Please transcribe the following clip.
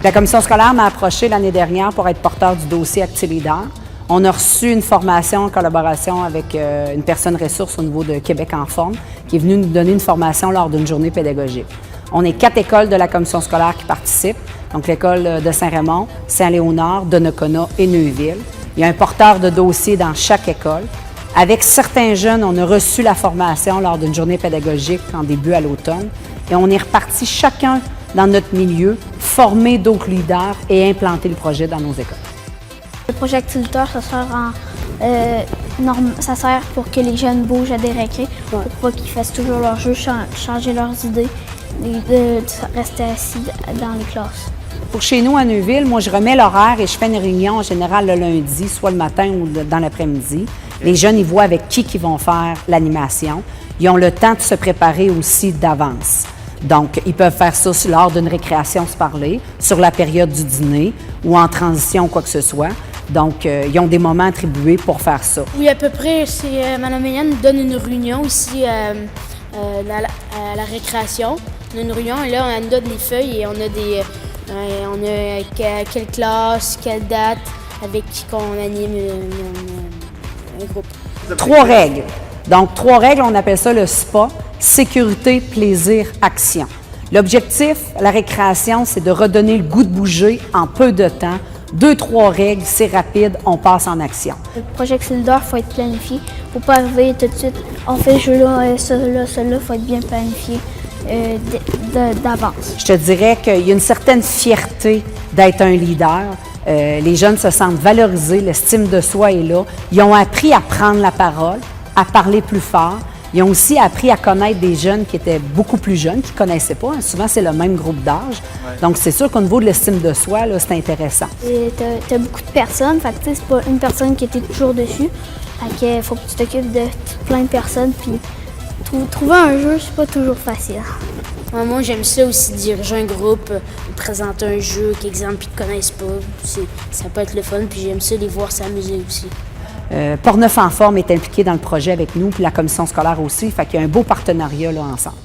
La commission scolaire m'a approché l'année dernière pour être porteur du dossier ActiLeader. On a reçu une formation en collaboration avec une personne ressource au niveau de Québec en forme qui est venue nous donner une formation lors d'une journée pédagogique. On est 4 écoles de la commission scolaire qui participent, donc l'école de Saint-Raymond, Saint-Léonard, Donnacona et Neuville. Il y a un porteur de dossier dans chaque école. Avec certains jeunes, on a reçu la formation lors d'une journée pédagogique en début à l'automne et on est reparti chacun dans notre milieu, former d'autres leaders et implanter le projet dans nos écoles. Le projet ActiLeader, ça sert pour que les jeunes bougent à des récrés, pour pas qu'ils fassent toujours leur jeu, changer leurs idées et de rester assis dans les classes. Pour chez nous à Neuville, moi je remets l'horaire et je fais une réunion en général le lundi, soit le matin ou dans l'après-midi. Les jeunes, ils voient avec qui ils vont faire l'animation. Ils ont le temps de se préparer aussi d'avance. Donc, ils peuvent faire ça lors d'une récréation se parler, sur la période du dîner ou en transition ou quoi que ce soit. Donc, ils ont des moments attribués pour faire ça. Oui, à peu près. Mme Méliane nous donne une réunion ici à la récréation. On a une réunion et là, on nous donne des feuilles et on a quelle classe, quelle date, avec qui qu'on anime un groupe. 3 règles. Donc, 3 règles, on appelle ça le SPA, sécurité, plaisir, action. L'objectif, la récréation, c'est de redonner le goût de bouger en peu de temps. 2-3 règles, c'est rapide, on passe en action. Le projet ActiLeader, il faut être planifié. Il ne faut pas arriver tout de suite, on fait ce jeu-là, celui-là, il faut être bien planifié d'avance. Je te dirais qu'il y a une certaine fierté d'être un leader. Les jeunes se sentent valorisés, l'estime de soi est là. Ils ont appris à prendre la parole, à parler plus fort. Ils ont aussi appris à connaître des jeunes qui étaient beaucoup plus jeunes, qui ne connaissaient pas. Souvent, c'est le même groupe d'âge. Ouais. Donc, c'est sûr qu'au niveau de l'estime de soi, c'est intéressant. Tu as beaucoup de personnes, fait que c'est pas une personne qui était toujours dessus. Il faut que tu t'occupes de plein de personnes. Puis trouver un jeu, c'est pas toujours facile. Moi, j'aime ça aussi, diriger un groupe, présenter un jeu qu'exemple ils ne connaissent pas. Ça peut être le fun, puis j'aime ça les voir s'amuser aussi. Portneuf en forme est impliqué dans le projet avec nous, puis la commission scolaire aussi. Fait qu'il y a un beau partenariat là, ensemble.